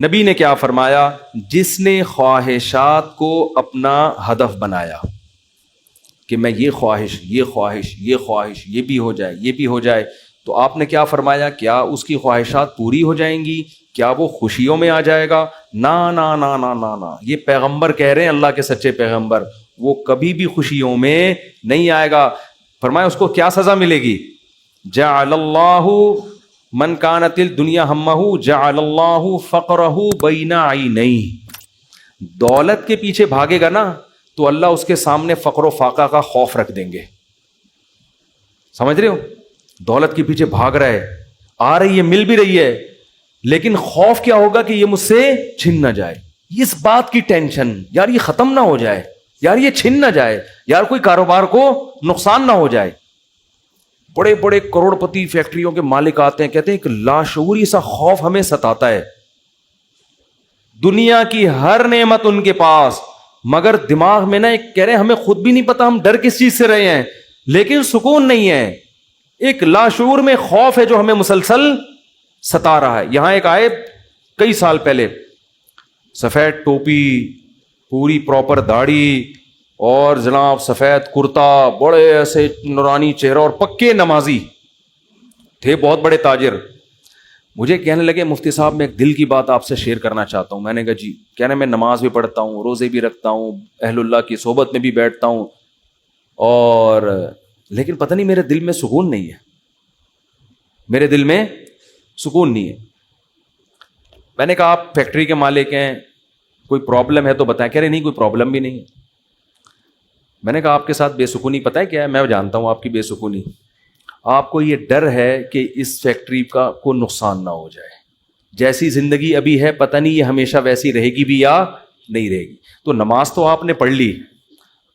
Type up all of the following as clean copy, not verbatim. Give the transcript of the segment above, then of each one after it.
نبی نے کیا فرمایا؟ جس نے خواہشات کو اپنا ہدف بنایا کہ میں یہ خواہش یہ بھی ہو جائے، یہ بھی ہو جائے، تو آپ نے کیا فرمایا؟ کیا اس کی خواہشات پوری ہو جائیں گی؟ کیا وہ خوشیوں میں آ جائے گا؟ نا نا نا نا نا نا، یہ پیغمبر کہہ رہے ہیں، اللہ کے سچے پیغمبر، وہ کبھی بھی خوشیوں میں نہیں آئے گا۔ فرمایا اس کو کیا سزا ملے گی؟ جعل اللہ من کانت الدنیا ہمہ جعل اللہ فقرہ بین عینیہ، دولت کے پیچھے بھاگے گا نا تو اللہ اس کے سامنے فقر و فاقہ کا خوف رکھ دیں گے۔ سمجھ رہے ہو؟ دولت کے پیچھے بھاگ رہا ہے، آ رہی ہے، مل بھی رہی ہے، لیکن خوف کیا ہوگا کہ یہ مجھ سے چھن نہ جائے، اس بات کی ٹینشن، یار یہ ختم نہ ہو جائے، یار یہ چھن نہ جائے، یار کوئی کاروبار کو نقصان نہ ہو جائے۔ بڑے بڑے کروڑ پتی فیکٹریوں کے مالک آتے ہیں، کہتے ہیں کہ لاشعوری سا خوف ہمیں ستاتا ہے، دنیا کی ہر نعمت ان کے پاس، مگر دماغ میں نا ایک کہہ رہے ہیں ہمیں خود بھی نہیں پتا ہم ڈر کس چیز سے رہے ہیں، لیکن سکون نہیں ہے، ایک لاشعور میں خوف ہے جو ہمیں مسلسل ستا رہا ہے۔ یہاں ایک آئے کئی سال پہلے، سفید ٹوپی، پوری پراپر داڑھی، اور جناب سفید کرتا، بڑے ایسے نورانی چہرہ، اور پکے نمازی تھے، بہت بڑے تاجر۔ مجھے کہنے لگے مفتی صاحب میں ایک دل کی بات آپ سے شیئر کرنا چاہتا ہوں۔ میں نے کہا جی۔ کہہ رہے میں نماز بھی پڑھتا ہوں، روزے بھی رکھتا ہوں، اہل اللہ کی صحبت میں بھی بیٹھتا ہوں، اور لیکن پتہ نہیں میرے دل میں سکون نہیں ہے، میرے دل میں سکون نہیں ہے۔ میں نے کہا آپ فیکٹری کے مالک ہیں، کوئی پرابلم ہے تو بتائیں۔ کہہ رہے نہیں کوئی پرابلم بھی نہیں ہے۔ میں نے کہا آپ کے ساتھ بے سکونی پتہ ہے کیا ہے؟ میں جانتا ہوں آپ کی بے سکونی، آپ کو یہ ڈر ہے کہ اس فیکٹری کا کوئی نقصان نہ ہو جائے، جیسی زندگی ابھی ہے پتہ نہیں یہ ہمیشہ ویسی رہے گی بھی یا نہیں رہے گی۔ تو نماز تو آپ نے پڑھ لی،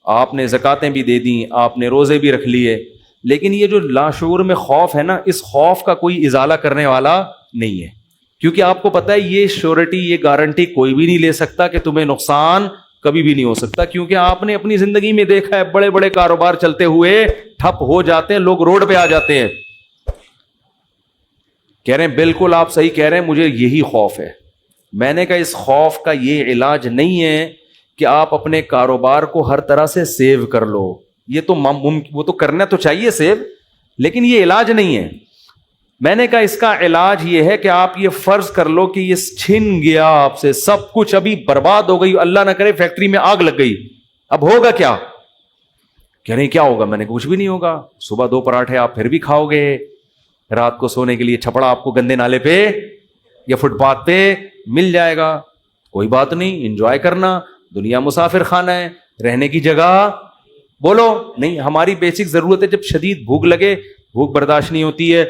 آپ نے زکاتیں بھی دے دیں، آپ نے روزے بھی رکھ لیے، لیکن یہ جو لاشعور میں خوف ہے نا، اس خوف کا کوئی ازالہ کرنے والا نہیں ہے، کیونکہ آپ کو پتہ ہے یہ شیورٹی، یہ گارنٹی کوئی بھی نہیں لے سکتا کہ تمہیں نقصان کبھی بھی نہیں ہو سکتا، کیونکہ آپ نے اپنی زندگی میں دیکھا ہے بڑے بڑے کاروبار چلتے ہوئے ٹھپ ہو جاتے ہیں، لوگ روڈ پہ آ جاتے ہیں۔ کہہ رہے ہیں بالکل آپ صحیح کہہ رہے ہیں، مجھے یہی خوف ہے۔ میں نے کہا اس خوف کا یہ علاج نہیں ہے کہ آپ اپنے کاروبار کو ہر طرح سے سیو کر لو، یہ تو وہ تو کرنا تو چاہیے سیو، لیکن یہ علاج نہیں ہے۔ میں نے کہا اس کا علاج یہ ہے کہ آپ یہ فرض کر لو کہ یہ چھن گیا آپ سے سب کچھ، ابھی برباد ہو گئی، اللہ نہ کرے فیکٹری میں آگ لگ گئی، اب ہوگا کیا؟ کہہ رہے کیا ہوگا؟ میں نے کہا کچھ بھی نہیں ہوگا، صبح 2 پراٹھے آپ پھر بھی کھاؤ گے، رات کو سونے کے لیے چھپڑا آپ کو گندے نالے پہ یا فٹ پاتھ پہ مل جائے گا، کوئی بات نہیں، انجوائے کرنا، دنیا مسافر خانہ ہے، رہنے کی جگہ بولو نہیں۔ ہماری بیسک ضرورت ہے، جب شدید بھوک لگے، بھوک برداشت نہیں ہوتی ہے،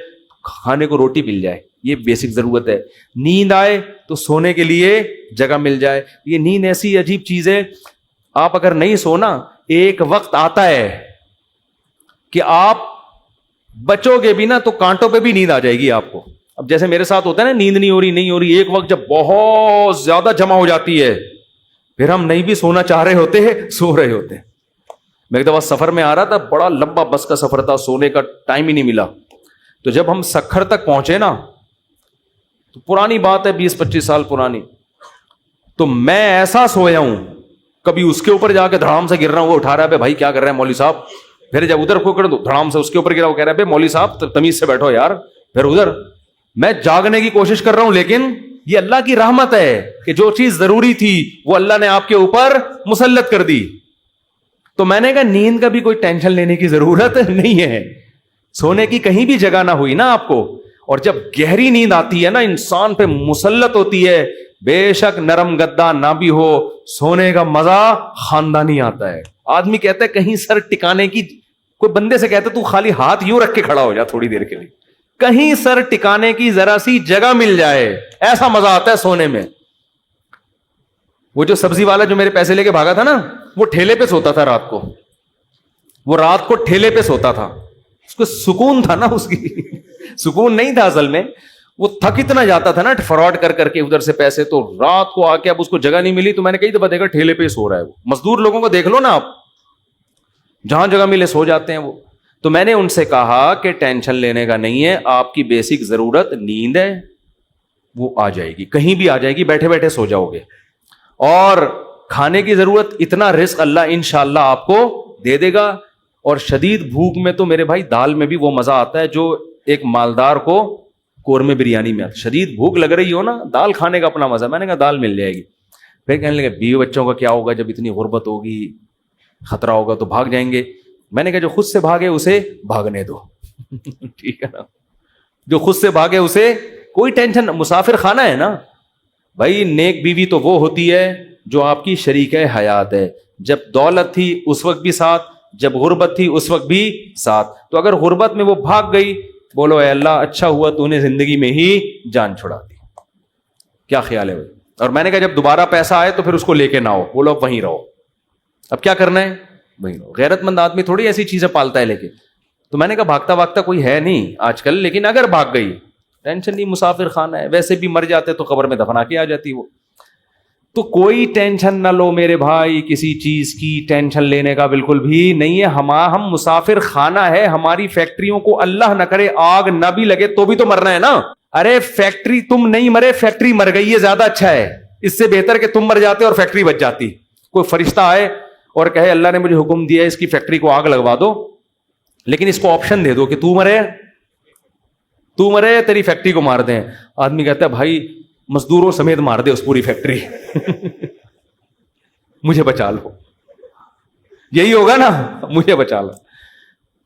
کھانے کو روٹی مل جائے، یہ بیسک ضرورت ہے۔ نیند آئے تو سونے کے لیے جگہ مل جائے۔ یہ نیند ایسی عجیب چیز ہے، آپ اگر نہیں سونا، ایک وقت آتا ہے کہ آپ بچو گے بھی نا تو کانٹوں پہ بھی نیند آ جائے گی آپ کو۔ اب جیسے میرے ساتھ ہوتا ہے نا، نیند نہیں ہو رہی، ایک وقت جب بہت زیادہ جمع ہو جاتی ہے، پھر ہم نہیں بھی سونا چاہ رہے ہوتے ہیں، سو رہے ہوتے ہیں۔ میں ایک دفعہ سفر میں آ رہا تھا، بڑا لمبا بس کا سفر تھا، سونے کا ٹائم ہی نہیں ملا، تو جب ہم سکھر تک پہنچے نا، تو پرانی بات ہے 20-25 سال پرانی، تو میں ایسا سویا ہوں، کبھی اس کے اوپر جا کے دھڑام سے گر رہا ہوں، وہ اٹھا رہا ہے بھائی کیا کر رہے ہیں مولوی صاحب، پھر جب ادھر کو کر دو دھڑام سے اس کے اوپر گرا، وہ کہہ رہا ہے مولوی صاحب تمیز سے بیٹھو یار، پھر ادھر میں جاگنے کی کوشش کر رہا ہوں، لیکن یہ اللہ کی رحمت ہے کہ جو چیز ضروری تھی وہ اللہ نے آپ کے اوپر مسلط کر دی۔ تو میں نے کہا نیند کا بھی کوئی ٹینشن لینے کی ضرورت نہیں ہے، سونے کی کہیں بھی جگہ نہ ہوئی نا آپ کو، اور جب گہری نیند آتی ہے نا، انسان پہ مسلط ہوتی ہے، بے شک نرم گدا نہ بھی ہو، سونے کا مزہ خاندانی آتا ہے۔ آدمی کہتا ہے کہیں سر ٹکانے کی، کوئی بندے سے کہتا ہے تو خالی ہاتھ یوں رکھ کے کھڑا ہو جا تھوڑی دیر کے لیے، کہیں سر ٹکانے کی ذرا سی جگہ مل جائے، ایسا مزہ آتا ہے سونے میں۔ وہ جو سبزی والا جو میرے پیسے لے کے بھاگا تھا نا، وہ ٹھیلے پہ سوتا تھا رات کو، وہ رات کو ٹھیلے پہ سوتا تھا، اس کو سکون تھا نا، اس کی سکون نہیں تھا اصل میں، وہ تھک اتنا جاتا تھا نا فراڈ کر کر کے ادھر سے پیسے، تو رات کو آ کے اب اس کو جگہ نہیں ملی، تو میں نے کئی دفعہ دیکھا ٹھیلے پہ سو رہا ہے وہ۔ مزدور لوگوں کو دیکھ لو نا آپ، جہاں جگہ ملے سو جاتے ہیں وہ۔ تو میں نے ان سے کہا کہ ٹینشن لینے کا نہیں ہے، آپ کی بیسک ضرورت نیند ہے، وہ آ جائے گی, کہیں بھی آ جائے گی, بیٹھے بیٹھے سو جاؤ گے. اور کھانے کی ضرورت, اتنا رزق اللہ انشاءاللہ آپ کو دے دے گا. اور شدید بھوک میں تو میرے بھائی دال میں بھی وہ مزہ آتا ہے جو ایک مالدار کو قورمے بریانی میں آتا. شدید بھوک لگ رہی ہو نا, دال کھانے کا اپنا مزہ. میں نے کہا دال مل جائے گی. پھر کہنے لگے بیوی بچوں کا کیا ہوگا جب اتنی غربت ہوگی, خطرہ ہوگا تو بھاگ جائیں گے. میں نے کہا جو خود سے بھاگے اسے بھاگنے دو. ٹھیک ہے نا, جو خود سے بھاگے اسے کوئی ٹینشن. مسافر خانہ ہے نا بھائی. نیک بیوی تو وہ ہوتی ہے جو آپ کی شریک حیات ہے. جب دولت تھی اس وقت بھی ساتھ, جب غربت تھی اس وقت بھی ساتھ. تو اگر غربت میں وہ بھاگ گئی, بولو اے اللہ اچھا ہوا تو نے زندگی میں ہی جان چھڑا دی. کیا خیال ہے بھائی؟ اور میں نے کہا جب دوبارہ پیسہ آئے تو پھر اس کو لے کے نہ ہو, بولو اب وہیں رہو. اب کیا کرنا ہے وہیں رہو. غیرت مند آدمی تھوڑی ایسی چیزیں پالتا ہے لے کے. تو میں نے کہا بھاگتا بھاگتا کوئی ہے نہیں آج کل, لیکن اگر بھاگ گئی ٹینشن نہیں, مسافر خانہ ہے. ویسے بھی مر جاتے تو قبر میں دفنا کے آ جاتی وہ. تو کوئی ٹینشن نہ لو میرے بھائی, کسی چیز کی ٹینشن لینے کا بالکل بھی نہیں ہے. ہم مسافر خانہ ہے. ہماری فیکٹریوں کو اللہ نہ کرے آگ نہ بھی لگے تو بھی تو مرنا ہے نا. ارے فیکٹری تم نہیں مرے, فیکٹری مر گئی, یہ زیادہ اچھا ہے. اس سے بہتر کہ تم مر جاتے اور فیکٹری بچ جاتی. کوئی فرشتہ آئے اور کہے اللہ نے مجھے حکم دیا ہے اس کی فیکٹری کو آگ لگوا دو, لیکن اس کو آپشن دے دو کہ تو مرے تیری فیکٹری کو مار دیں. آدمی کہتا ہے بھائی مزدوروں سمیت مار دے اس پوری فیکٹری, مجھے بچا لو. یہی ہوگا نا, مجھے بچا لو.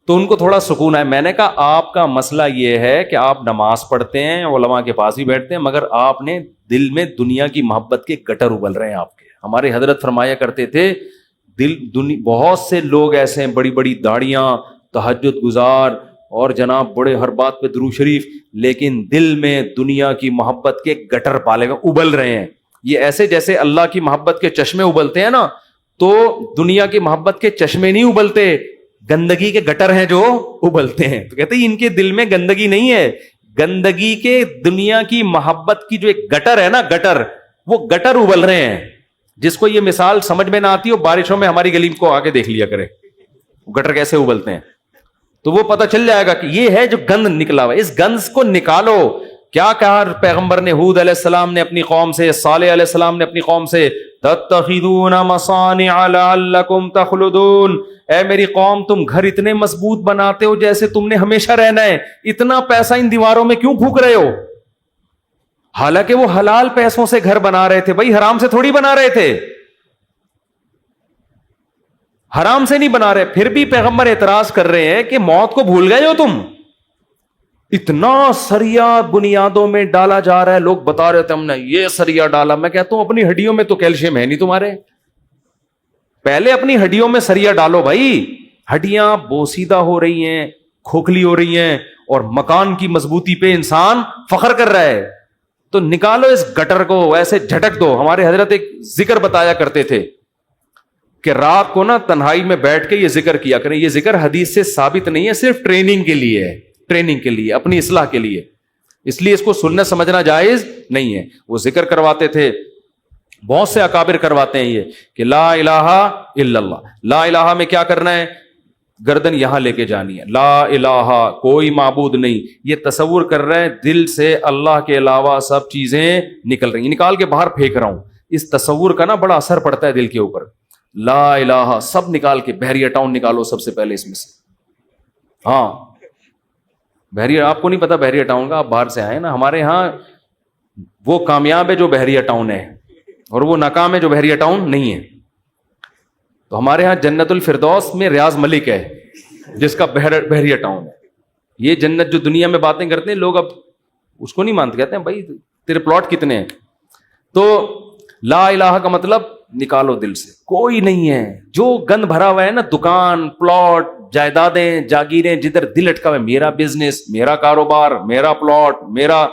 تو ان کو تھوڑا سکون ہے. میں نے کہا آپ کا مسئلہ یہ ہے کہ آپ نماز پڑھتے ہیں, علماء کے پاس بھی بیٹھتے ہیں, مگر آپ نے دل میں دنیا کی محبت کے گٹر ابل رہے ہیں آپ کے. ہمارے حضرت فرمایا کرتے تھے بہت سے لوگ ایسے ہیں, بڑی بڑی داڑیاں, تہجد گزار, اور جناب بڑے ہر بات پہ درود شریف, لیکن دل میں دنیا کی محبت کے گٹر پالے ہوئے ابل رہے ہیں. یہ ایسے جیسے اللہ کی محبت کے چشمے ابلتے ہیں نا, تو دنیا کی محبت کے چشمے نہیں ابلتے, گندگی کے گٹر ہیں جو ابلتے ہیں. تو کہتے ہیں ان کے دل میں گندگی نہیں ہے, گندگی کے دنیا کی محبت کی جو ایک گٹر ہے نا, گٹر, وہ گٹر ابل رہے ہیں. جس کو یہ مثال سمجھ میں نہ آتی ہو, بارشوں میں ہماری گلی کو آگے دیکھ لیا کرے گٹر کیسے ابلتے ہیں, تو وہ پتہ چل جائے گا کہ یہ ہے جو گند نکلا ہوا ہے. اس گند کو نکالو. کیا کہا پیغمبر نے, ہود علیہ السلام نے اپنی قوم سے, صالح علیہ السلام نے اپنی قوم سے, تتخذون مصانع لعلکم تخلدون. اے میری قوم تم گھر اتنے مضبوط بناتے ہو جیسے تم نے ہمیشہ رہنا ہے, اتنا پیسہ ان دیواروں میں کیوں پھونک رہے ہو؟ حالانکہ وہ حلال پیسوں سے گھر بنا رہے تھے بھائی, حرام سے تھوڑی بنا رہے تھے, حرام سے نہیں بنا رہے. پھر بھی پیغمبر اعتراض کر رہے ہیں کہ موت کو بھول گئے ہو تم. اتنا سریا بنیادوں میں ڈالا جا رہا ہے, لوگ بتا رہے تھے ہم نے یہ سریا ڈالا. میں کہتا ہوں اپنی ہڈیوں میں تو کیلشیم ہے نہیں تمہارے, پہلے اپنی ہڈیوں میں سریا ڈالو بھائی. ہڈیاں بوسیدہ ہو رہی ہیں, کھوکھلی ہو رہی ہیں, اور مکان کی مضبوطی پہ انسان فخر کر رہا ہے. تو نکالو اس گٹر کو, ایسے جھٹک دو. ہمارے حضرت ایک ذکر بتایا کرتے تھے کہ رات کو نا تنہائی میں بیٹھ کے یہ ذکر کیا کریں. یہ ذکر حدیث سے ثابت نہیں ہے, صرف ٹریننگ کے لیے ہے, ٹریننگ کے لیے, اپنی اصلاح کے لیے. اس لیے اس کو سنت سمجھنا جائز نہیں ہے. وہ ذکر کرواتے تھے, بہت سے اکابر کرواتے ہیں یہ کہ لا الہ الا اللہ. لا الہ میں کیا کرنا ہے؟ گردن یہاں لے کے جانی ہے. لا الہ, کوئی معبود نہیں. یہ تصور کر رہے ہیں دل سے اللہ کے علاوہ سب چیزیں نکل رہی ہیں, نکال کے باہر پھینک رہا ہوں. اس تصور کا نا بڑا اثر پڑتا ہے دل کے اوپر. لا الہ سب نکال کے, بحریہ ٹاؤن نکالو سب سے پہلے اس میں سے. ہاں بحریہ, آپ کو نہیں پتا بحریہ ٹاؤن کا, آپ باہر سے آئے نا. ہمارے ہاں وہ کامیاب ہے جو بحریہ ٹاؤن ہے, اور وہ ناکام ہے جو بحریہ ٹاؤن نہیں ہے. تو ہمارے ہاں جنت الفردوس میں ریاض ملک ہے جس کا بحریہ ٹاؤن ہے. یہ جنت جو دنیا میں باتیں کرتے ہیں لوگ, اب اس کو نہیں مانتے, کہتے ہیں بھائی تیرے پلاٹ کتنے ہیں. تو لا الہ کا مطلب نکالو دل سے, کوئی نہیں ہے. جو گند بھرا ہوا ہے نا, دکان, پلاٹ, جائیدادیں, جاگیریں, جدھر دل اٹکا ہوا ہے, میرا بزنس, میرا کاروبار, میرا پلاٹ, میرا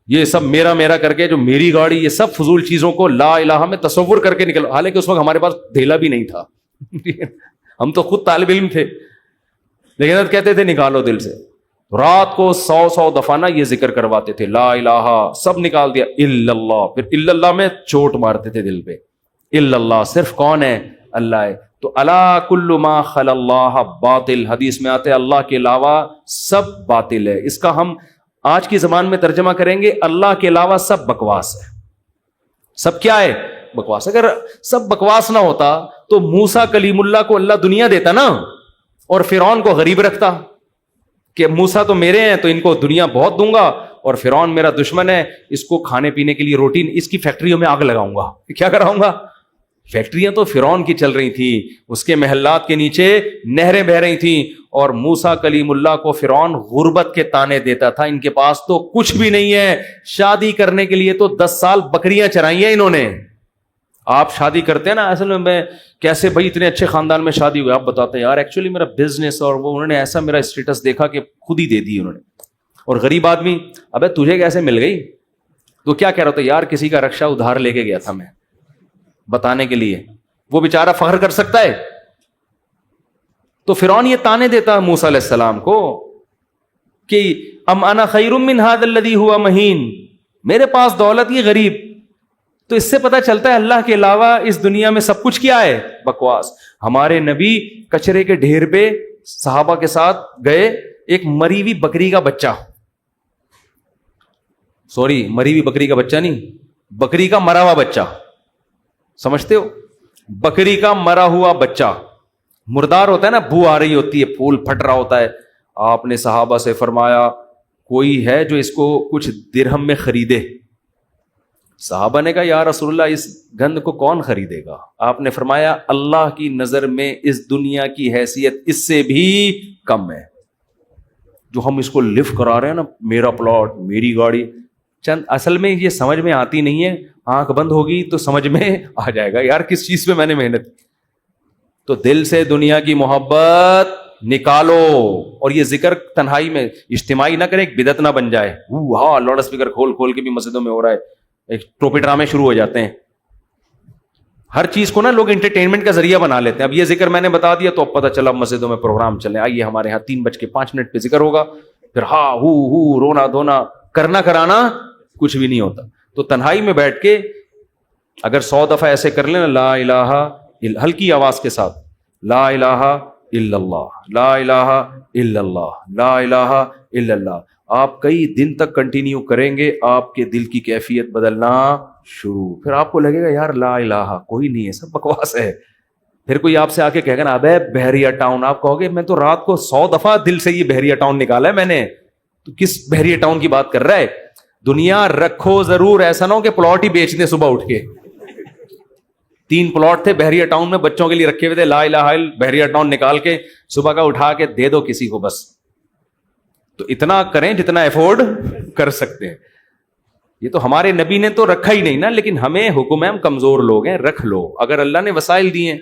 یہ سب میرا میرا کر کے, جو میری گاڑی, یہ سب فضول چیزوں کو لا الہ میں تصور کر کے نکلو. حالانکہ اس وقت ہمارے پاس دھیلا بھی نہیں تھا, ہم تو خود طالب علم تھے, لیکن کہتے تھے نکالو دل سے. رات کو 100 دفعہ نا یہ ذکر کرواتے تھے, لا الہ, سب نکال دیا, الا اللہ. پھر الا اللہ میں چوٹ مارتے تھے دل پہ. الا اللہ, صرف کون ہے؟ اللہ ہے. تو الا کل ما خلا اللہ باطل, حدیث میں آتے اللہ کے علاوہ سب باطل ہے. اس کا ہم آج کی زبان میں ترجمہ کریں گے اللہ کے علاوہ سب بکواس ہے. سب کیا ہے؟ بکواس. اگر سب بکواس نہ ہوتا تو موسیٰ کلیم اللہ کو اللہ دنیا دیتا نا, اور فرعون کو غریب رکھتا کہ موسیٰ تو میرے ہیں تو ان کو دنیا بہت دوں گا, اور فرعون میرا دشمن ہے, اس کو کھانے پینے کے لیے روٹی, اس کی فیکٹریوں میں آگ لگاؤں گا. کیا کراؤں گا؟ فیکٹریاں تو فرعون کی چل رہی تھیں, اس کے محلات کے نیچے نہریں بہ رہی تھیں, اور موسیٰ کلیم اللہ کو فرعون غربت کے تانے دیتا تھا. ان کے پاس تو کچھ بھی نہیں ہے, شادی کرنے کے لیے تو 10 سال بکریاں چرائی ہیں انہوں نے. آپ شادی کرتے ہیں نا, اصل میں کیسے بھائی اتنے اچھے خاندان میں شادی ہوئی, آپ بتاتے ہیں یار ایکچولی میرا بزنس, اور وہ انہوں نے ایسا میرا اسٹیٹس دیکھا کہ خود ہی دے دی انہوں نے. اور غریب آدمی, ابے تجھے کیسے مل گئی؟ تو کیا کہہ رہا تھا یار کسی کا رکشہ ادھار لے کے گیا تھا میں بتانے کے لیے. وہ بیچارہ فخر کر سکتا ہے؟ تو فرعون یہ تانے دیتا موسیٰ علیہ السلام کو کہ ام انا خیر من ھذا الذی ھوا مہین, میرے پاس دولت, یہ غریب. تو اس سے پتا چلتا ہے اللہ کے علاوہ اس دنیا میں سب کچھ کیا ہے؟ بکواس. ہمارے نبی کچرے کے ڈھیر پہ صحابہ کے ساتھ گئے, ایک مری ہوئی بکری کا بچہ, سوری مری ہوئی بکری کا بچہ نہیں, بکری کا مرا ہوا بچہ, سمجھتے ہو؟ بکری کا مرا ہوا بچہ, مردار ہوتا ہے نا, بو آ رہی ہوتی ہے, پھول پھٹ رہا ہوتا ہے. آپ نے صحابہ سے فرمایا کوئی ہے جو اس کو کچھ درہم میں خریدے؟ صحابہ نے کہا یا رسول اللہ اس گند کو کون خریدے گا؟ آپ نے فرمایا اللہ کی نظر میں اس دنیا کی حیثیت اس سے بھی کم ہے. جو ہم اس کو لفٹ کرا رہے ہیں نا, میرا پلاٹ, میری گاڑی, چند اصل میں یہ سمجھ میں آتی نہیں ہے. آنکھ بند ہوگی تو سمجھ میں آ جائے گا یار کس چیز پہ میں نے محنت. تو دل سے دنیا کی محبت نکالو, اور یہ ذکر تنہائی میں اجتماعی نہ کریں, ایک بدعت نہ بن جائے. ہاں لاؤڈ اسپیکر کھول کھول کے بھی مسجدوں میں ہو رہا ہے, ایک ٹوپی ڈرامے شروع ہو جاتے ہیں. ہر چیز کو نا لوگ انٹرٹینمنٹ کا ذریعہ بنا لیتے ہیں. اب یہ ذکر میں نے بتا دیا تو اب پتہ چلا مسجدوں میں پروگرام چلے, آئیے ہمارے یہاں 3:05 پہ ذکر ہوگا, پھر ہاں ہو رونا دھونا کرنا کرانا کچھ بھی نہیں ہوتا. تو تنہائی میں بیٹھ کے اگر 100 دفعہ ایسے کر لیں, لا الہ, ہلکی آواز کے ساتھ, لا الہ الا اللہ, لا الہ الا اللہ, لا الہ الا اللہ, آپ کئی دن تک کنٹینیو کریں گے, آپ کے دل کی کیفیت بدلنا شروع. پھر آپ کو لگے گا یار لا الہ کوئی نہیں ہے, سب بکواس ہے. پھر کوئی آپ سے آ کے کہے گا نا ابے بحریہ ٹاؤن, آپ کہو گے میں تو رات کو 100 دفعہ دل سے یہ بحریہ ٹاؤن نکالا ہے میں نے, تو کس بحریہ ٹاؤن کی بات کر رہا ہے؟ دنیا رکھو ضرور, ایسا نہ ہو کہ پلاٹ ہی بیچ دیں صبح اٹھ کے. 3 پلاٹ تھے بحریہ ٹاؤن میں بچوں کے لیے رکھے ہوئے تھے, لا الہ الا بحریہ ٹاؤن نکال کے صبح کا اٹھا کے دے دو کسی کو بس. تو اتنا کریں جتنا افورڈ کر سکتے ہیں. یہ تو ہمارے نبی نے تو رکھا ہی نہیں نا, لیکن ہمیں حکم ہے, ہم کمزور لوگ ہیں, رکھ لو. اگر اللہ نے وسائل دیے,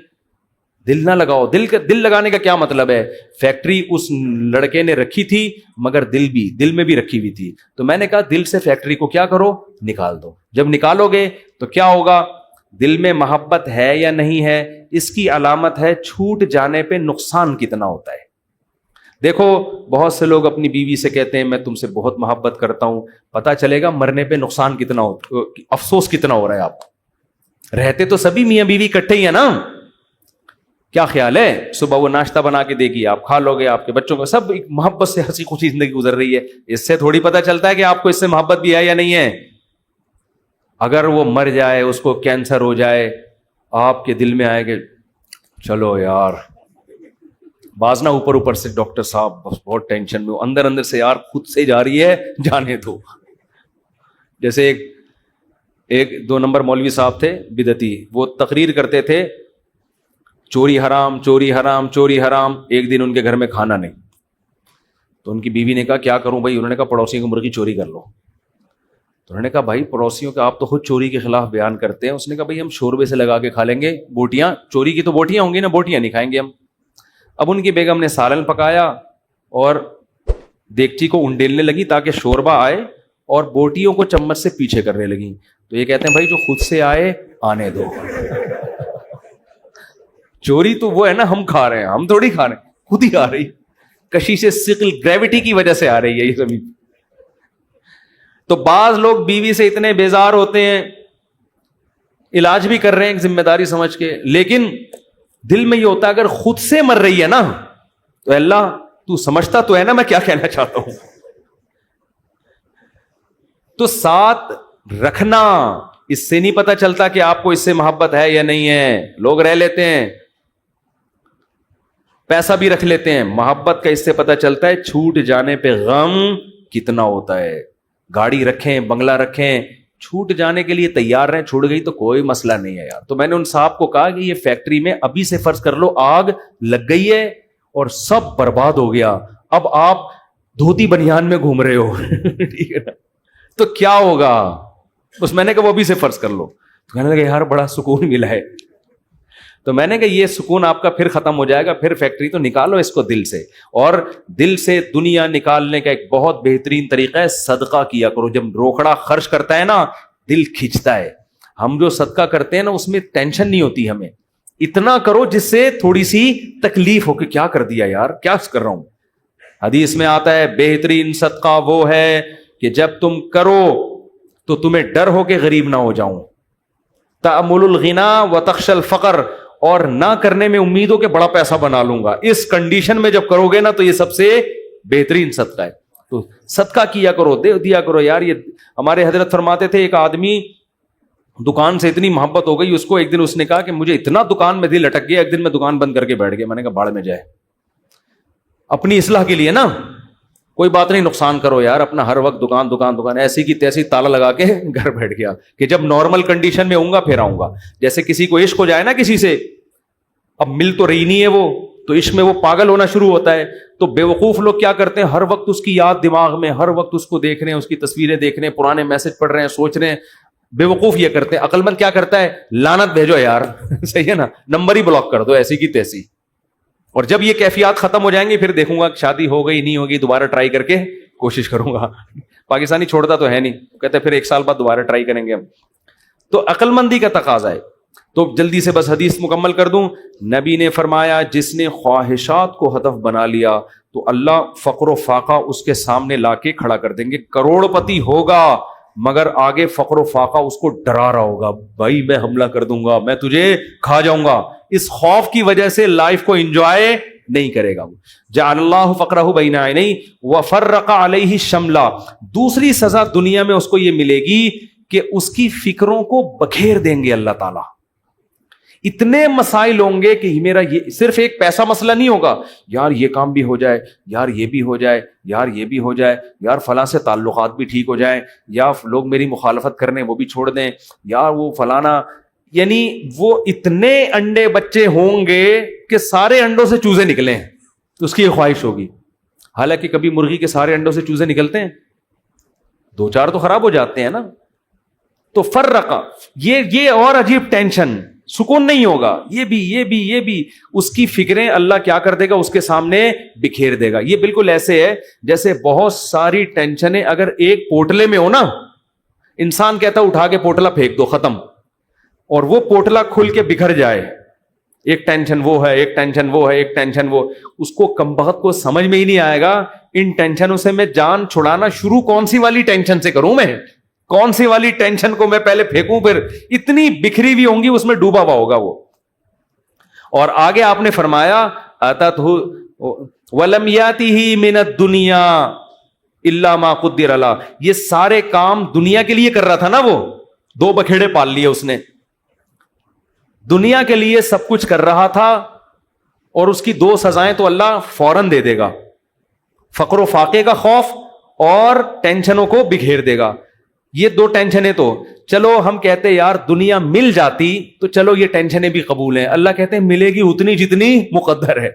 دل نہ لگاؤ. دل لگانے کا کیا مطلب ہے؟ فیکٹری اس لڑکے نے رکھی تھی مگر دل میں بھی رکھی ہوئی تھی, تو میں نے کہا دل سے فیکٹری کو کیا کرو, نکال دو. جب نکالو گے تو کیا ہوگا؟ دل میں محبت ہے یا نہیں ہے, اس کی علامت ہے چھوٹ جانے پہ نقصان کتنا ہوتا ہے. دیکھو بہت سے لوگ اپنی بیوی سے کہتے ہیں میں تم سے بہت محبت کرتا ہوں, پتہ چلے گا مرنے پہ نقصان کتنا ہوتا, افسوس کتنا ہو رہا ہے. آپ رہتے تو سبھی میاں بیوی اکٹھے ہی ہیں نا, کیا خیال ہے؟ صبح وہ ناشتہ بنا کے دے گی, آپ کھا لو گے, آپ کے بچوں کو, سب محبت سے ہنسی خوشی زندگی گزر رہی ہے. اس سے تھوڑی پتہ چلتا ہے کہ آپ کو اس سے محبت بھی ہے یا نہیں ہے. اگر وہ مر جائے, اس کو کینسر ہو جائے, آپ کے دل میں آئے کہ چلو یار, بعض نہ اوپر سے ڈاکٹر صاحب بس بہت ٹینشن میں, اندر سے یار خود سے جا رہی ہے, جانے دو. جیسے ایک 2 نمبر مولوی صاحب تھے بدعتی, وہ تقریر کرتے تھے چوری حرام چوری حرام چوری حرام. ایک دن ان کے گھر میں کھانا نہیں, تو ان کی بیوی نے کہا کیا کروں بھائی؟ انہوں نے کہا پڑوسیوں کی مرغی چوری کر لو. تو انہوں نے کہا بھائی پڑوسیوں کے آپ تو خود چوری کے خلاف بیان کرتے ہیں. اس نے کہا بھائی ہم شوربے سے لگا کے کھا لیں گے, بوٹیاں چوری کی تو بوٹیاں ہوں گی نا, بوٹیاں نہیں کھائیں گے ہم. اب ان کی بیگم نے سالن پکایا اور دیگچی کو انڈیلنے لگی تاکہ شوربہ آئے, اور بوٹیوں کو چمچ سے پیچھے کرنے لگی. تو یہ کہتے ہیں بھائی جو خود سے آئے آنے دو. چوری تو وہ ہے نا ہم کھا رہے ہیں, ہم تھوڑی کھا رہے ہیں, خود ہی آ رہی, کشش ثقل گریوٹی کی وجہ سے آ رہی ہے یہ سبھی. تو بعض لوگ بیوی سے اتنے بیزار ہوتے ہیں, علاج بھی کر رہے ہیں ایک ذمہ داری سمجھ کے, لیکن دل میں یہ ہوتا ہے اگر خود سے مر رہی ہے نا تو اللہ تو سمجھتا تو ہے نا میں کیا کہنا چاہتا ہوں. تو ساتھ رکھنا، اس سے نہیں پتا چلتا کہ آپ کو اس سے محبت ہے یا نہیں ہے. لوگ رہ لیتے ہیں، پیسہ بھی رکھ لیتے ہیں، محبت کا اس سے پتا چلتا ہے چھوٹ جانے پہ غم کتنا ہوتا ہے. گاڑی رکھیں، بنگلہ رکھیں، چھوٹ جانے کے لیے تیار رہیں، چھوٹ گئی تو کوئی مسئلہ نہیں ہے یار. تو میں نے ان صاحب کو کہا کہ یہ فیکٹری میں ابھی سے فرض کر لو آگ لگ گئی ہے اور سب برباد ہو گیا، اب آپ دھوتی بنیان میں گھوم رہے ہو ٹھیک ہے نا، تو کیا ہوگا؟ بس میں نے کہا وہ ابھی سے فرض کر لو. تو کہنے لگا یار بڑا سکون ملا ہے. تو میں نے کہا یہ سکون آپ کا پھر ختم ہو جائے گا، پھر فیکٹری تو نکالو اس کو دل سے. اور دل سے دنیا نکالنے کا ایک بہت بہترین طریقہ ہے صدقہ کیا کرو. جب روکڑا خرچ کرتا ہے نا دل کھنچتا ہے. ہم جو صدقہ کرتے ہیں نا اس میں ٹینشن نہیں ہوتی ہمیں. اتنا کرو جس سے تھوڑی سی تکلیف ہو کہ کیا کر دیا یار، کیا کر رہا ہوں. حدیث میں آتا ہے بہترین صدقہ وہ ہے کہ جب تم کرو تو تمہیں ڈر ہو کہ غریب نہ ہو جاؤں. تأمل الغنا وتخشى الفقر، اور نہ کرنے میں امید ہو کہ بڑا پیسہ بنا لوں گا. اس کنڈیشن میں جب کرو گے نا تو یہ سب سے بہترین صدقہ ہے. تو صدقہ کیا کرو، دے دیا کرو یار. یہ ہمارے حضرت فرماتے تھے ایک آدمی دکان سے اتنی محبت ہو گئی اس کو، ایک دن اس نے کہا کہ مجھے اتنا دکان میں دل اٹک گیا، ایک دن میں دکان بند کر کے بیٹھ گیا. میں نے کہا باڑ میں جائے، اپنی اصلاح کے لیے نا کوئی بات نہیں، نقصان کرو یار اپنا، ہر وقت دکان دکان دکان ایسی کی تیسی تالا لگا کے گھر بیٹھ گیا کہ جب نارمل کنڈیشن میں ہوں گا پھر آؤں گا. جیسے کسی کو عشق ہو جائے نا کسی سے، اب مل تو رہی نہیں ہے وہ، تو عشق میں وہ پاگل ہونا شروع ہوتا ہے. تو بے وقوف لوگ کیا کرتے ہیں، ہر وقت اس کی یاد دماغ میں، ہر وقت اس کو دیکھ رہے ہیں، اس کی تصویریں دیکھ رہے ہیں، پرانے میسج پڑھ رہے ہیں، سوچ رہے ہیں. بے وقوف یہ کرتے ہیں. عقل مند کیا کرتا ہے، لعنت بھیجو یار صحیح ہے نا، نمبر ہی بلاک کر دو ایسی کی تیسی. اور جب یہ کیفیات ختم ہو جائیں گی پھر دیکھوں گا شادی ہو گئی نہیں ہوگی، دوبارہ ٹرائی کر کے کوشش کروں گا. پاکستانی چھوڑتا تو ہے نہیں، کہتے پھر 1 سال بعد دوبارہ ٹرائی کریں گے ہم. تو عقل مندی کا تقاضا ہے. تو جلدی سے بس حدیث مکمل کر دوں. نبی نے فرمایا جس نے خواہشات کو ہدف بنا لیا تو اللہ فقر و فاقہ اس کے سامنے لا کے کھڑا کر دیں گے. کروڑ پتی ہوگا مگر آگے فقر و فاقہ اس کو ڈرا رہا ہوگا، بھائی میں حملہ کر دوں گا، میں تجھے کھا جاؤں گا. اس خوف کی وجہ سے لائف کو انجوائے نہیں کرے گا. جعل اللہ فقرہ بین عینیہ وفرق علیہ شملہ. دوسری سزا دنیا میں اس کو یہ ملے گی کہ اس کی فکروں کو بکھیر دیں گے اللہ تعالیٰ. اتنے مسائل ہوں گے کہ میرا یہ صرف ایک پیسہ مسئلہ نہیں ہوگا، یار یہ کام بھی ہو جائے، یار یہ بھی ہو جائے، یار یہ بھی ہو جائے، یار فلاں سے تعلقات بھی ٹھیک ہو جائیں، یا لوگ میری مخالفت کرنے وہ بھی چھوڑ دیں، یار وہ فلانا. یعنی وہ اتنے انڈے بچے ہوں گے کہ سارے انڈوں سے چوزے نکلیں، تو اس کی یہ خواہش ہوگی. حالانکہ کبھی مرغی کے سارے انڈوں سے چوزے نکلتے ہیں؟ 2-4 تو خراب ہو جاتے ہیں نا. تو فرقہ یہ اور عجیب ٹینشن، سکون نہیں ہوگا. یہ بھی اس کی فکریں اللہ کیا کر دے گا، اس کے سامنے بکھیر دے گا. یہ بالکل ایسے ہے جیسے بہت ساری ٹینشنیں اگر ایک پوٹلے میں ہو نا، انسان کہتا ہے اٹھا کے پوٹلا پھینک دو، ختم. اور وہ پوٹلا کھل کے بکھر جائے، ایک ٹینشن وہ ہے، ایک ٹینشن وہ ہے، ایک ٹینشن وہ، اس کو کمبخت کو سمجھ میں ہی نہیں آئے گا ان ٹینشنوں سے میں جان چھڑانا شروع کون سی والی ٹینشن سے کروں، میں کون سی والی ٹینشن کو میں پہلے پھینکوں، پھر اتنی بکھری ہوئی ہوں گی اس میں ڈوبا ہوا ہوگا وہ. اور آگے آپ نے فرمایا اتتہ ولم یاتہ من الدنیا الا ما قدر له. یہ سارے کام دنیا کے لیے کر رہا تھا نا، وہ 2 بکھیڑے پال لیے اس نے، دنیا کے لیے سب کچھ کر رہا تھا. اور اس کی 2 سزائیں تو اللہ فوراً دے دے گا، فقر و فاقے کا خوف اور ٹینشنوں کو بکھیر دے گا. یہ 2 ٹینشنیں تو چلو ہم کہتے یار دنیا مل جاتی تو چلو یہ ٹینشنیں بھی قبول ہیں. اللہ کہتے ہیں ملے گی اتنی جتنی مقدر ہے.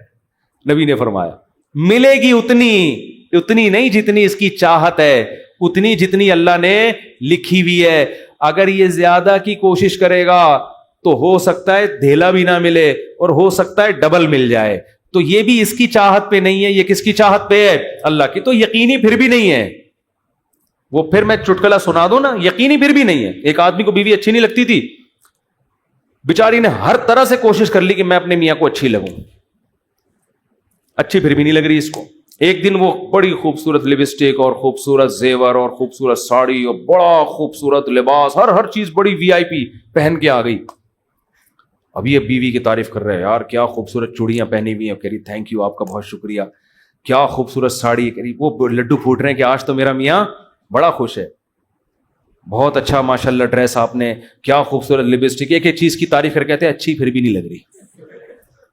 نبی نے فرمایا ملے گی اتنی نہیں جتنی اس کی چاہت ہے، اتنی جتنی اللہ نے لکھی ہوئی ہے. اگر یہ زیادہ کی کوشش کرے گا تو ہو سکتا ہے دھیلا بھی نہ ملے اور ہو سکتا ہے ڈبل مل جائے. تو یہ بھی اس کی چاہت پہ نہیں ہے، یہ کس کی چاہت پہ ہے؟ اللہ کی. تو یقینی پھر بھی نہیں ہے وہ. پھر میں چٹکلا سنا دوں نا، یقینی پھر بھی نہیں ہے. ایک آدمی کو بیوی اچھی نہیں لگتی تھی، بیچاری نے ہر طرح سے کوشش کر لی کہ میں اپنے میاں کو اچھی لگوں، اچھی پھر بھی نہیں لگ رہی اس کو. ایک دن وہ بڑی خوبصورت لپسٹک اور خوبصورت زیور اور خوبصورت ساڑی اور بڑا خوبصورت لباس، ہر چیز بڑی VIP پہن کے آ گئی. ابھی یہ بیوی کی تعریف کر رہے ہیں، یار کیا خوبصورت چوڑیاں پہنی ہوئی ہیں. کہہ رہی تھینک یو، آپ کا بہت شکریہ. کیا خوبصورت ساڑی. کہہ رہی وہ لڈو پھوٹ رہے ہیں کہ آج تو میرا میاں بڑا خوش ہے. بہت اچھا ماشاءاللہ ڈریس آپ نے, کیا خوبصورت لپسٹک, ایک ایک چیز کی تعریف کر کہتے ہیں اچھی پھر بھی نہیں لگ رہی,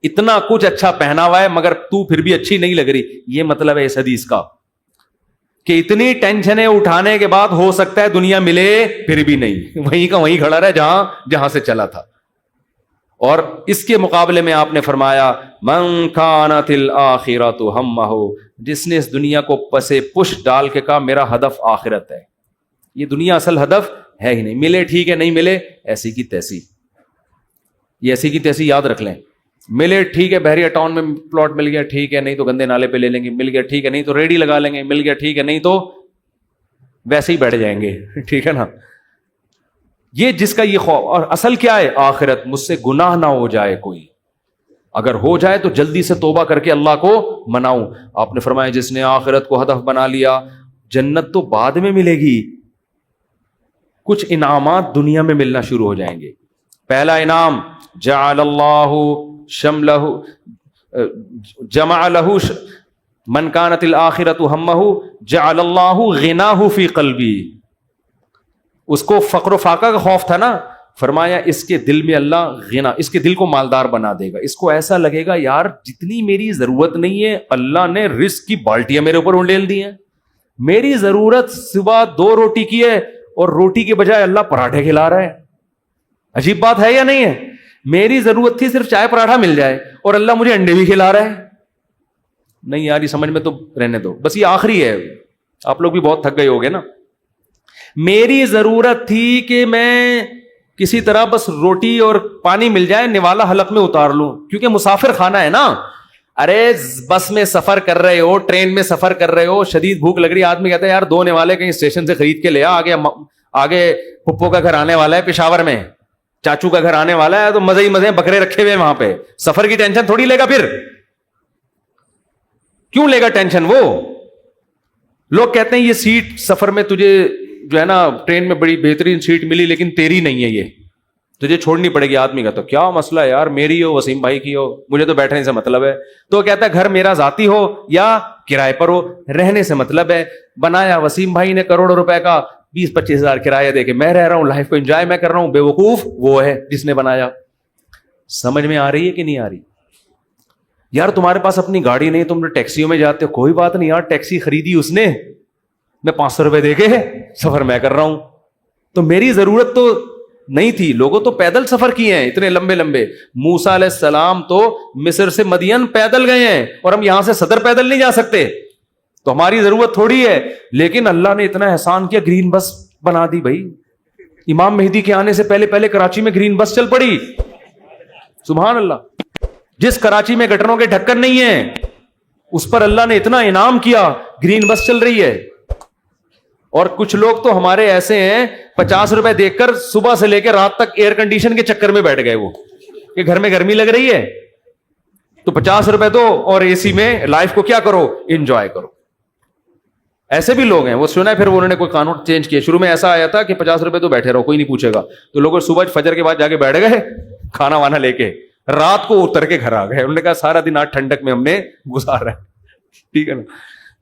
اتنا کچھ اچھا پہنا ہوا ہے مگر تو پھر بھی اچھی نہیں لگ رہی. یہ مطلب ہے اس حدیث کا کہ اتنی ٹینشنیں اٹھانے کے بعد ہو سکتا ہے دنیا ملے پھر بھی نہیں, وہیں کا وہیں کھڑا رہے جہاں سے چلا تھا. اور اس کے مقابلے میں آپ نے فرمایا من کانت الآخرۃ ہمہ, جس نے اس دنیا کو پسے پش ڈال کے کہا میرا ہدف آخرت ہے, یہ دنیا اصل ہدف ہے ہی نہیں, ملے ٹھیک ہے نہیں ملے ایسی کی تیسی, یہ ایسی کی تیسی یاد رکھ لیں. ملے ٹھیک ہے بحریہ ٹاؤن میں پلاٹ مل گیا ٹھیک ہے, نہیں تو گندے نالے پہ لے لیں گے, مل گیا ٹھیک ہے نہیں تو ریڈی لگا لیں گے, مل گیا ٹھیک ہے نہیں تو ویسے ہی بیٹھ جائیں گے, ٹھیک ہے نا. یہ جس کا یہ خوف, اور اصل کیا ہے آخرت, مجھ سے گناہ نہ ہو جائے کوئی, اگر ہو جائے تو جلدی سے توبہ کر کے اللہ کو مناؤں. آپ نے فرمایا جس نے آخرت کو ہدف بنا لیا, جنت تو بعد میں ملے گی, کچھ انعامات دنیا میں ملنا شروع ہو جائیں گے. پہلا انعام جعل اللہ شملہ جمع لہ من کانت الآخرۃ ہمہ جعل اللہ غناہ فی قلبی. اس کو فقر و فاقہ کا خوف تھا نا, فرمایا اس کے دل میں اللہ غنا, اس کے دل کو مالدار بنا دے گا. اس کو ایسا لگے گا یار جتنی میری ضرورت نہیں ہے اللہ نے رزق کی بالٹیاں میرے اوپر انڈیل دی ہیں, میری ضرورت صبح 2 روٹی کی ہے اور روٹی کے بجائے اللہ پراٹھے کھلا رہا ہے. عجیب بات ہے یا نہیں ہے؟ میری ضرورت تھی صرف چائے پراٹھا مل جائے اور اللہ مجھے انڈے بھی کھلا رہا ہے. نہیں یار یہ سمجھ میں تو رہنے دو, بس یہ آخری ہے, آپ لوگ بھی بہت تھک گئے ہوگے نا. میری ضرورت تھی کہ میں کسی طرح بس روٹی اور پانی مل جائے نوالا حلق میں اتار لوں, کیونکہ مسافر خانہ ہے نا. ارے بس میں سفر کر رہے ہو, ٹرین میں سفر کر رہے ہو, شدید بھوک لگ رہی ہے, آدمی کہتا ہے یار 2 نوالے کہیں اسٹیشن سے خرید کے لے آگے پھپھو کا گھر آنے والا ہے پشاور میں, چاچو کا گھر آنے والا ہے, تو مزے ہی مزے بکرے رکھے ہوئے وہاں پہ, سفر کی ٹینشن تھوڑی لے گا, پھر کیوں لے گا ٹینشن وہ. لوگ کہتے ہیں یہ سیٹ سفر میں تجھے جو ہے نا ٹرین میں بڑی بہترین سیٹ ملی لیکن تیری نہیں ہے, یہ تجھے چھوڑنی پڑے گی. آدمی کا تو کیا مسئلہ ہے یار, میری ہو وسیم بھائی کی ہو, مجھے تو بیٹھنے سے مطلب ہے. تو کہتا ہے گھر میرا ذاتی ہو یا کرائے پر ہو, رہنے سے مطلب ہے. بنایا وسیم بھائی نے کروڑوں روپے کا, 20-25 ہزار کرایہ دے کے میں رہ رہا ہوں, لائف کو انجوائے میں کر رہا ہوں. بے وقوف وہ ہے جس نے بنایا. سمجھ میں آ رہی ہے کہ نہیں آ رہی؟ یار تمہارے پاس اپنی گاڑی نہیں, تم ٹیکسیوں میں جاتے ہو, کوئی بات نہیں یار, ٹیکسی خریدی اس نے, میں 500 روپے دے کے سفر میں کر رہا ہوں. تو میری ضرورت تو نہیں تھی, لوگوں تو پیدل سفر کیے ہیں اتنے لمبے لمبے. موسیٰ علیہ السلام تو مصر سے مدین پیدل گئے ہیں, اور ہم یہاں سے صدر پیدل نہیں جا سکتے, تو ہماری ضرورت تھوڑی ہے. لیکن اللہ نے اتنا احسان کیا, گرین بس بنا دی بھائی. امام مہدی کے آنے سے پہلے کراچی میں گرین بس چل پڑی, سبحان اللہ. جس کراچی میں گٹروں کے ڈھکن نہیں ہیں اس پر اللہ نے اتنا انعام کیا, گرین بس چل رہی ہے. اور کچھ لوگ تو ہمارے ایسے ہیں 50 روپے دیکھ کر صبح سے لے کے رات تک ایئر کنڈیشن کے چکر میں بیٹھ گئے, وہ کہ گھر میں گرمی لگ رہی ہے تو 50 روپے دو اور اے سی میں لائف کو کیا کرو, انجوائے کرو. ایسے بھی لوگ ہیں, وہ سنا ہے پھر انہوں نے کوئی قانون چینج کیا. شروع میں ایسا آیا تھا کہ 50 روپے تو بیٹھے رہو کوئی نہیں پوچھے گا, تو لوگ صبح فجر کے بعد جا کے بیٹھ گئے کھانا وانا لے کے, رات کو اتر کے گھر آ گئے. انہوں نے کہا سارا دن آج ٹھنڈک میں ہم نے گزارا ہے, ٹھیک ہے نا.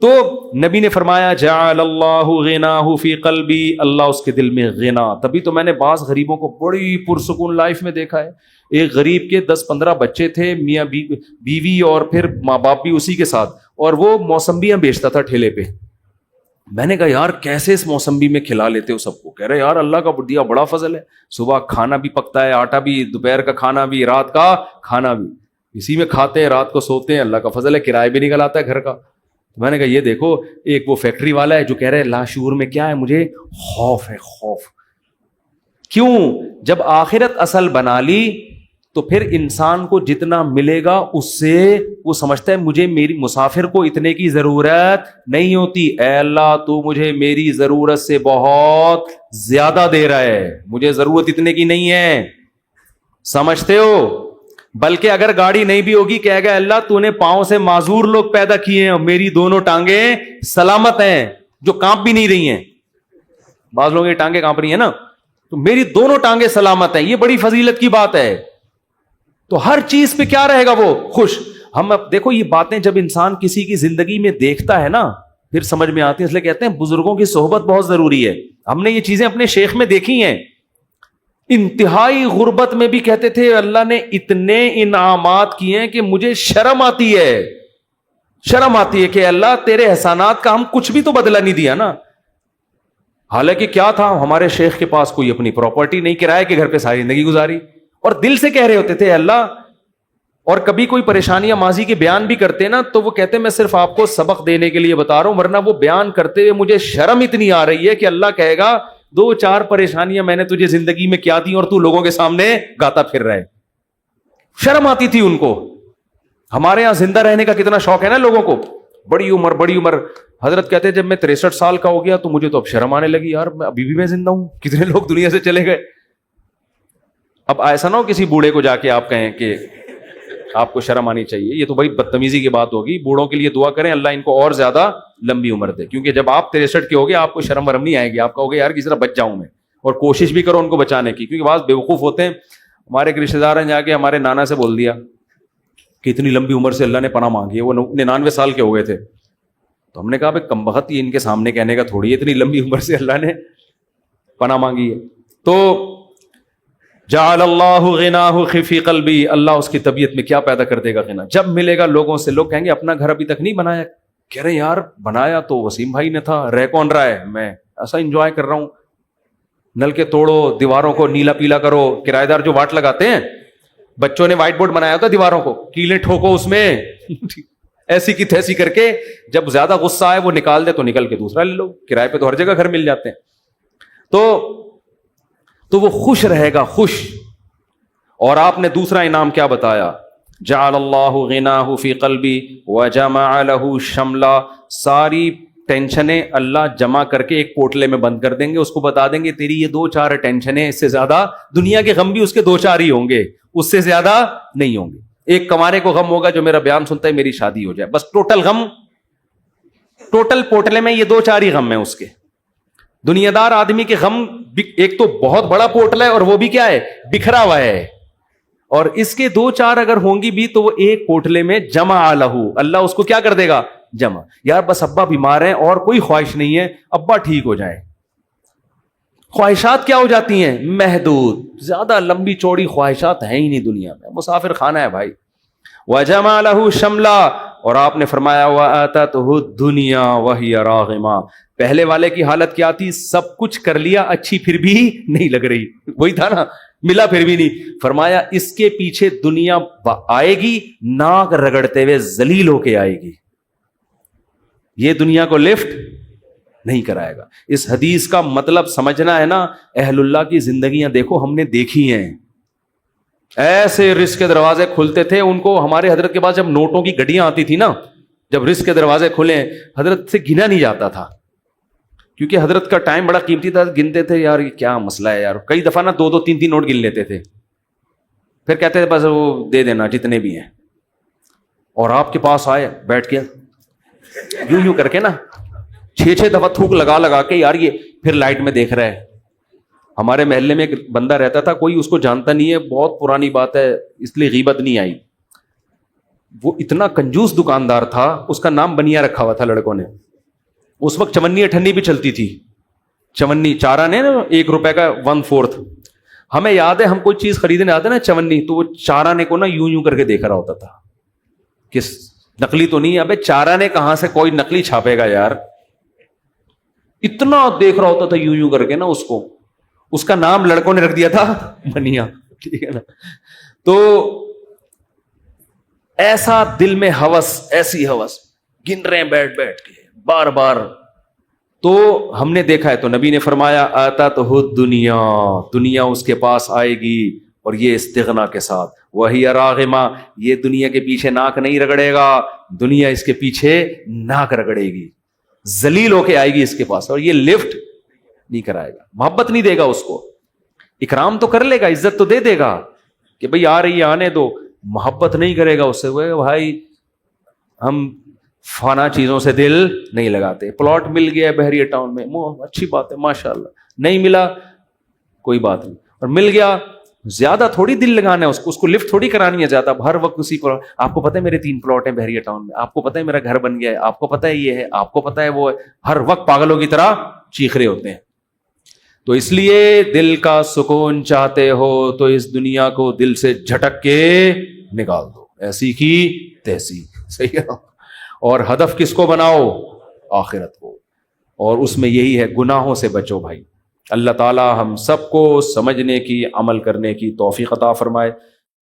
تو نبی نے فرمایا جعل اللہ غناہ فی قلبی, اللہ اس کے دل میں غنا. تبھی تو میں نے بعض غریبوں کو بڑی پرسکون لائف میں دیکھا ہے. ایک غریب کے 10-15 بچے تھے, میاں بیوی اور پھر ماں باپ بھی اسی کے ساتھ, اور وہ موسمبیاں بیچتا تھا ٹھیلے پہ. میں نے کہا یار کیسے اس موسمبی میں کھلا لیتے ہو سب کو؟ کہہ رہے یار اللہ کا دیا بڑا فضل ہے, صبح کھانا بھی پکتا ہے, آٹا بھی, دوپہر کا کھانا بھی, رات کا کھانا بھی, اسی میں کھاتے ہیں, رات کو سوتے ہیں. اللہ کا فضل ہے, کرایہ بھی نکل آتا ہے گھر کا. میں نے کہا یہ دیکھو, ایک وہ فیکٹری والا ہے جو کہہ رہے لاشعور میں کیا ہے, مجھے خوف ہے, خوف. کیوں؟ جب آخرت اصل بنا لی تو پھر انسان کو جتنا ملے گا اس سے وہ سمجھتا ہے مجھے میری مسافر کو اتنے کی ضرورت نہیں ہوتی. اے اللہ تو مجھے میری ضرورت سے بہت زیادہ دے رہا ہے, مجھے ضرورت اتنے کی نہیں ہے, سمجھتے ہو. بلکہ اگر گاڑی نہیں بھی ہوگی کہے گا اللہ تو نے پاؤں سے معذور لوگ پیدا کیے ہیں, میری دونوں ٹانگیں سلامت ہیں جو کانپ بھی نہیں رہی ہیں. بعض لوگوں کی ٹانگیں کانپ رہی ہیں نا, تو میری دونوں ٹانگیں سلامت ہیں, یہ بڑی فضیلت کی بات ہے. تو ہر چیز پہ کیا رہے گا وہ خوش. ہم اب دیکھو یہ باتیں جب انسان کسی کی زندگی میں دیکھتا ہے نا پھر سمجھ میں آتی ہیں, اس لیے کہتے ہیں بزرگوں کی صحبت بہت ضروری ہے. ہم نے یہ چیزیں اپنے شیخ میں دیکھی ہیں. انتہائی غربت میں بھی کہتے تھے اللہ نے اتنے انعامات کیے ہیں کہ مجھے شرم آتی ہے کہ اللہ تیرے احسانات کا ہم کچھ بھی تو بدلہ نہیں دیا نا. حالانکہ کیا تھا, ہمارے شیخ کے پاس کوئی اپنی پراپرٹی نہیں, کرائے کے گھر پہ ساری زندگی گزاری, اور دل سے کہہ رہے ہوتے تھے اللہ. اور کبھی کوئی پریشانیاں ماضی کے بیان بھی کرتے نا تو وہ کہتے میں صرف آپ کو سبق دینے کے لیے بتا رہا ہوں, ورنہ وہ بیان کرتے ہوئے مجھے شرم اتنی آ رہی ہے کہ اللہ کہے گا 2-4 پریشانیاں میں نے تجھے زندگی میں کیا دی اور تو لوگوں کے سامنے گاتا پھر رہے. شرم آتی تھی ان کو. ہمارے یہاں زندہ رہنے کا کتنا شوق ہے نا لوگوں کو, بڑی عمر. حضرت کہتے ہیں جب میں 63 سال کا ہو گیا تو مجھے تو اب شرم آنے لگی, یار ابھی بھی میں زندہ ہوں, کتنے لوگ دنیا سے چلے گئے. اب ایسا نہ ہو کسی بوڑھے کو جا کے آپ کہیں کہ آپ کو شرم آنی چاہیے, یہ تو بھائی بدتمیزی کی بات ہوگی. بوڑھوں کے لیے دعا کریں اللہ ان کو اور زیادہ لمبی عمر دے, کیونکہ جب آپ 63 کے ہوگے آپ کو شرم ورم نہیں آئے گی, آپ کہوگے یار کسی طرح بچ جاؤں میں, اور کوشش بھی کرو ان کو بچانے کی. کیونکہ بعض بیوقوف ہوتے ہیں. ہمارے ایک رشتے دار ہیں جا کے ہمارے نانا سے بول دیا کہ اتنی لمبی عمر سے اللہ نے پناہ مانگی ہے, وہ 99 سال کے ہو گئے تھے. تو ہم نے کہا بھائی کمبخت یہ ان کے سامنے کہنے کا تھوڑی ہے, اتنی لمبی عمر سے اللہ نے پناہ مانگی ہے. تو جعل اللہ غناہ فی قلبی, اللہ اس کی طبیعت میں کیا پیدا کر دے گا غنا. جب ملے گا لوگوں سے, لوگ کہیں گے اپنا گھر ابھی تک نہیں بنایا, کہہ رہے یار بنایا تو وسیم بھائی نے تھا, رہ کون رہا ہے, میں ایسا انجوائے کر رہا ہوں. نل کے توڑو, دیواروں کو نیلا پیلا کرو, کرایہ دار جو واٹ لگاتے ہیں, بچوں نے وائٹ بورڈ بنایا ہوتا دیواروں کو, کیلیں ٹھوکو اس میں ایسی کی تیسی کر کے, جب زیادہ غصہ آئے وہ نکال دے تو نکل کے دوسرا لے لو, کرائے پہ تو ہر جگہ گھر مل جاتے ہیں. تو وہ خوش رہے گا, خوش. اور آپ نے دوسرا انعام کیا بتایا, جعل اللہ غناہ فی قلبی وجمع له شملا, ساری ٹینشنیں اللہ جمع کر کے ایک پوٹلے میں بند کر دیں گے. اس کو بتا دیں گے تیری یہ 2-4 ٹینشنیں, اس سے زیادہ دنیا کے غم بھی اس کے 2-4 ہی ہوں گے, اس سے زیادہ نہیں ہوں گے. ایک کمارے کو غم ہوگا جو میرا بیان سنتا ہے میری شادی ہو جائے, بس ٹوٹل غم, ٹوٹل پوٹلے میں یہ 2-4 ہی غم ہیں اس کے. دنیا دار آدمی کے غم ایک تو بہت بڑا پوٹل ہے اور وہ بھی کیا ہے, بکھرا ہوا ہے, اور اس کے 2-4 اگر ہوں گی بھی تو وہ ایک پوٹلے میں جمع لہو, اللہ اس کو کیا کر دے گا, جمع. یار بس ابا بیمار ہیں اور کوئی خواہش نہیں ہے, ابا ٹھیک ہو جائے. خواہشات کیا ہو جاتی ہیں, محدود, زیادہ لمبی چوڑی خواہشات ہیں ہی نہیں دنیا میں, مسافر خانہ ہے بھائی. وجمع له شملا, اور آپ نے فرمایا وآتته الدنيا وهي راغمہ. پہلے والے کی حالت کیا تھی, سب کچھ کر لیا, اچھی پھر بھی نہیں لگ رہی, وہی تھا نا, ملا پھر بھی نہیں. فرمایا اس کے پیچھے دنیا آئے گی, ناک رگڑتے ہوئے ذلیل ہو کے آئے گی, یہ دنیا کو لفٹ نہیں کرائے گا. اس حدیث کا مطلب سمجھنا ہے نا, اہل اللہ کی زندگیاں دیکھو, ہم نے دیکھی ہیں. ایسے رزق کے دروازے کھلتے تھے ان کو. ہمارے حضرت کے پاس جب نوٹوں کی گڈیاں آتی تھی نا, جب رزق کے دروازے کھلے, حضرت سے گنا نہیں جاتا تھا, کیونکہ حضرت کا ٹائم بڑا قیمتی تھا. گنتے تھے یار یہ کیا مسئلہ ہے یار, کئی دفعہ نا 2-3 نوٹ گن لیتے تھے, پھر کہتے تھے بس وہ دے دینا جتنے بھی ہیں. اور آپ کے پاس آئے, بیٹھ کے یوں کر کے نا 6 دفعہ تھوک لگا کے, یار یہ پھر لائٹ میں دیکھ رہا ہے. ہمارے محلے میں ایک بندہ رہتا تھا, کوئی اس کو جانتا نہیں ہے, بہت پرانی بات ہے اس لیے غیبت نہیں آئی. وہ اتنا کنجوس دکاندار تھا, اس کا نام بنیا رکھا ہوا تھا لڑکوں نے. اس وقت چمنی اٹھنی بھی چلتی تھی, چمنی چارہ نے نا 1 روپے کا 1/4. ہمیں یاد ہے ہم کوئی چیز خریدنے آتے نا چمنی, تو وہ چارہ نے کو نا یوں کر کے دیکھ رہا ہوتا تھا کہ نقلی تو نہیں ہے. ابے چارہ نے کہاں سے کوئی نقلی چھاپے گا یار, اتنا دیکھ رہا ہوتا تھا یوں کر کے نا اس کو. اس کا نام لڑکوں نے رکھ دیا تھا بنیا, ٹھیک ہے نا. تو ایسا دل میں ہوس, ایسی ہوس, گن رہے ہیں بیٹھ کے بار بار. تو ہم نے دیکھا ہے, تو نبی نے فرمایا آتتہ الدنیا, دنیا اس کے پاس آئے گی, اور یہ استغنا کے ساتھ. وہی راغمہ, یہ دنیا کے پیچھے ناک نہیں رگڑے گا, دنیا اس کے پیچھے ناک رگڑے گی, ذلیل ہو کے آئے گی اس کے پاس, اور یہ لفٹ نہیں کرائے گا, محبت نہیں دے گا اس کو. اکرام تو کر لے گا, عزت تو دے دے گا کہ بھئی آ رہی ہے آنے دو, محبت نہیں کرے گا اس سے. وہ بھائی ہم فانا چیزوں سے دل نہیں لگاتے. پلاٹ مل گیا بحریہ ٹاؤن میں, اچھی بات ہے ماشاءاللہ. نہیں ملا کوئی بات نہیں, اور مل گیا زیادہ تھوڑی دل لگانا ہے اس کو لفٹ تھوڑی کرانی ہے زیادہ. ہر وقت اسی پر, آپ کو پتہ ہے میرے 3 پلاٹ ہیں بحریہ ٹاؤن میں, آپ کو پتہ ہے میرا گھر بن گیا ہے, آپ کو پتہ ہے یہ ہے, آپ کو پتہ ہے وہ ہے. ہر وقت پاگلوں کی طرح چیخ رہے ہوتے ہیں. تو اس لیے دل کا سکون چاہتے ہو تو اس دنیا کو دل سے جھٹک کے نکال دو، ایسی کی تیسی، صحیح ہے نا؟ اور ہدف کس کو بناؤ؟ آخرت کو، اور اس میں یہی ہے گناہوں سے بچو بھائی۔ اللہ تعالی ہم سب کو سمجھنے کی، عمل کرنے کی توفیق عطا فرمائے۔